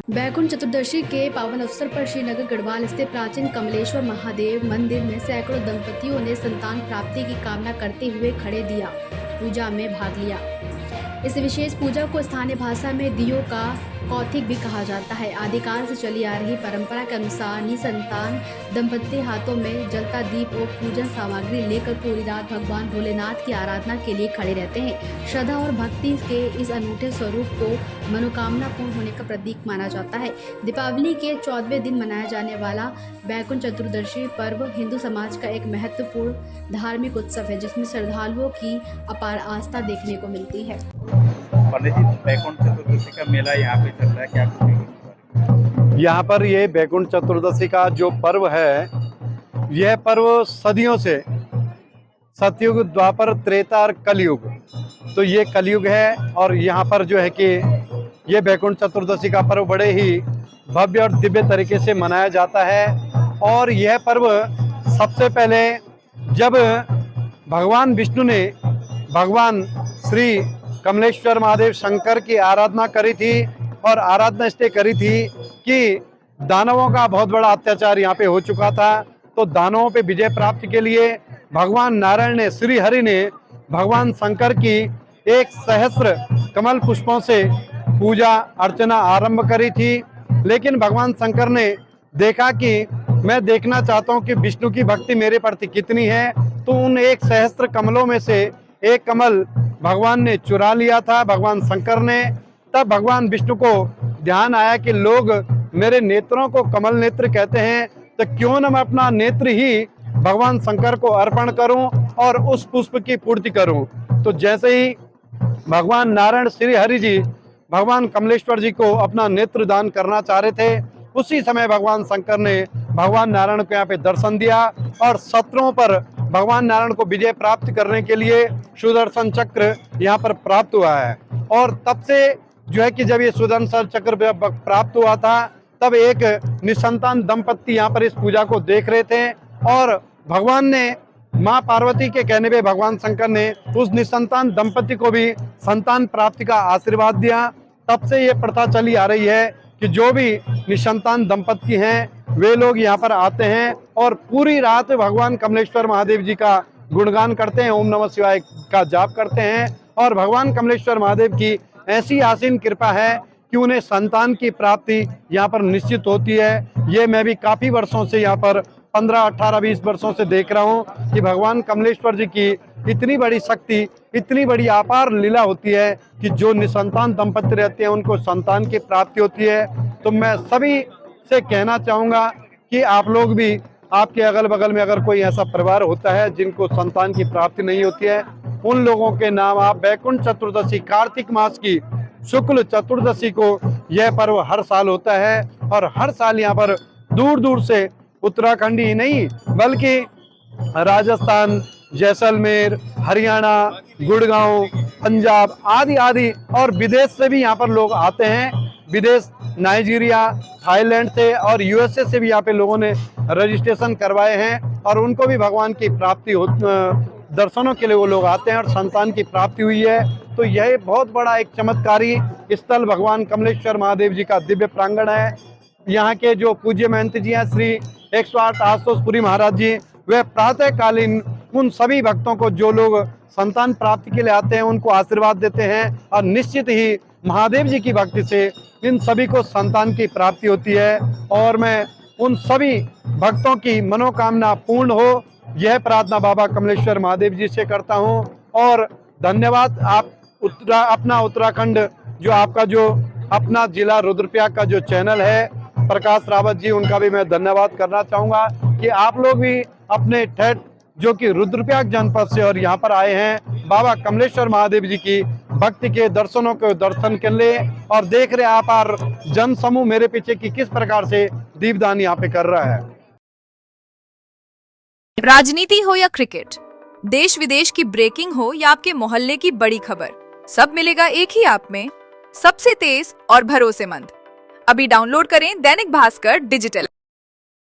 बैकुंठ चतुर्दशी के पावन अवसर पर श्रीनगर गढ़वाल स्थित प्राचीन कमलेश्वर महादेव मंदिर में सैकड़ों दंपतियों ने संतान प्राप्ति की कामना करते हुए खड़े दिया पूजा में भाग लिया। इस विशेष पूजा को स्थानीय भाषा में दियो का कौथिक भी कहा जाता है। आदिकाल से चली आ रही परंपरा के अनुसार निसंतान दंपति हाथों में जलता दीप और पूजन सामग्री लेकर पूरी रात भगवान भोलेनाथ की आराधना के लिए खड़े रहते हैं। श्रद्धा और भक्ति के इस अनूठे स्वरूप को मनोकामना पूर्ण होने का प्रतीक माना जाता है। दीपावली के 14वें दिन मनाया जाने वाला बैकुंठ चतुर्दशी पर्व हिंदू समाज का एक महत्वपूर्ण धार्मिक उत्सव है, जिसमें श्रद्धालुओं की अपार आस्था देखने को मिलती है। पंडित जी, बैकुंठ चतुर्दशी का मेला यहाँ पे चल रहा है, क्या कहेंगे? यहाँ पर ये बैकुंठ चतुर्दशी का जो पर्व है, यह पर्व सदियों से सतयुग, द्वापर, त्रेता और कलयुग, तो ये कलयुग है। और यहाँ पर जो है कि ये बैकुंठ चतुर्दशी का पर्व बड़े ही भव्य और दिव्य तरीके से मनाया जाता है। और यह पर्व सबसे पहले जब भगवान विष्णु ने भगवान श्री कमलेश्वर महादेव शंकर की आराधना करी थी, और आराधना इसलिए करी थी कि दानवों का बहुत बड़ा अत्याचार यहाँ पे हो चुका था। तो दानवों पे विजय प्राप्ति के लिए भगवान नारायण ने, श्री हरि ने भगवान शंकर की 1 सहस्त्र कमल पुष्पों से पूजा अर्चना आरंभ करी थी। लेकिन भगवान शंकर ने देखा कि मैं देखना चाहता हूँ कि विष्णु की भक्ति मेरे प्रति कितनी है, तो उन 1 सहस्त्र कमलों में से एक कमल भगवान ने चुरा लिया था, भगवान शंकर ने। तब भगवान विष्णु को ध्यान आया कि लोग मेरे नेत्रों को कमल नेत्र कहते हैं, तो क्यों न मैं अपना नेत्र ही भगवान शंकर को अर्पण करूं और उस पुष्प की पूर्ति करूं। तो जैसे ही भगवान नारायण श्री हरि जी भगवान कमलेश्वर जी को अपना नेत्र दान करना चाह रहे थे, उसी समय भगवान शंकर ने भगवान नारायण को यहाँ पे दर्शन दिया और शत्रुओं पर भगवान नारायण को विजय प्राप्त करने के लिए सुदर्शन चक्र यहाँ पर प्राप्त हुआ है। और तब से जो है कि जब ये सुदर्शन चक्र प्राप्त हुआ था, तब एक निसंतान दंपति यहाँ पर इस पूजा को देख रहे थे, और भगवान ने माँ पार्वती के कहने पे भगवान शंकर ने उस निसंतान दंपति को भी संतान प्राप्ति का आशीर्वाद दिया। तब से ये प्रथा चली आ रही है कि जो भी निसंतान दंपति हैं वे लोग यहाँ पर आते हैं और पूरी रात भगवान कमलेश्वर महादेव जी का गुणगान करते हैं, ओम नमः शिवाय का जाप करते हैं। और भगवान कमलेश्वर महादेव की ऐसी आसीन कृपा है कि उन्हें संतान की प्राप्ति यहाँ पर निश्चित होती है। ये मैं भी काफ़ी वर्षों से यहाँ पर 15, 18, 20 वर्षों से देख रहा हूँ कि भगवान कमलेश्वर जी की इतनी बड़ी शक्ति, इतनी बड़ी अपार लीला होती है कि जो निसंतान दंपति रहते हैं उनको संतान की प्राप्ति होती है। तो मैं सभी से कहना चाहूँगा कि आप लोग भी, आपके अगल बगल में अगर कोई ऐसा परिवार होता है जिनको संतान की प्राप्ति नहीं होती है, उन लोगों के नाम आप बैकुंठ चतुर्दशी, कार्तिक मास की शुक्ल चतुर्दशी को यह पर्व हर साल होता है। और हर साल यहाँ पर दूर दूर से उत्तराखंड ही नहीं बल्कि राजस्थान, जैसलमेर, हरियाणा, गुड़गांव, पंजाब आदि आदि और विदेश से भी यहाँ पर लोग आते हैं। विदेश नाइजीरिया, थाईलैंड से और यूएसए से भी यहाँ पे लोगों ने रजिस्ट्रेशन करवाए हैं, और उनको भी भगवान की प्राप्ति हो, दर्शनों के लिए वो लोग आते हैं और संतान की प्राप्ति हुई है। तो यह बहुत बड़ा एक चमत्कारी स्थल भगवान कमलेश्वर महादेव जी का दिव्य प्रांगण है। यहाँ के जो पूज्य महंत जी हैं श्री 108 आशुतोष महाराज जी, वे प्रातःकालीन उन सभी भक्तों को, जो लोग संतान प्राप्ति के लिए आते हैं, उनको आशीर्वाद देते हैं। और निश्चित ही महादेव जी की भक्ति से इन सभी को संतान की प्राप्ति होती है। और मैं उन सभी भक्तों की मनोकामना पूर्ण हो, यह प्रार्थना बाबा कमलेश्वर महादेव जी से करता हूँ। और धन्यवाद, आप अपना उत्तराखंड, जो आपका जो अपना जिला रुद्रप्रयाग का जो चैनल है, प्रकाश रावत जी, उनका भी मैं धन्यवाद करना चाहूँगा कि आप लोग भी अपने ठेठ जो कि रुद्रप्रयाग जनपद से और यहाँ पर आए हैं बाबा कमलेश्वर महादेव जी की भक्ति के दर्शनों के दर्शन कर ले, और देख रहे आप और जन समूह मेरे पीछे की किस प्रकार से दीपदान यहाँ पे कर रहा है। राजनीति हो या क्रिकेट, देश विदेश की ब्रेकिंग हो या आपके मोहल्ले की बड़ी खबर, सब मिलेगा एक ही ऐप में, सबसे तेज और भरोसेमंद। अभी डाउनलोड करें दैनिक भास्कर डिजिटल।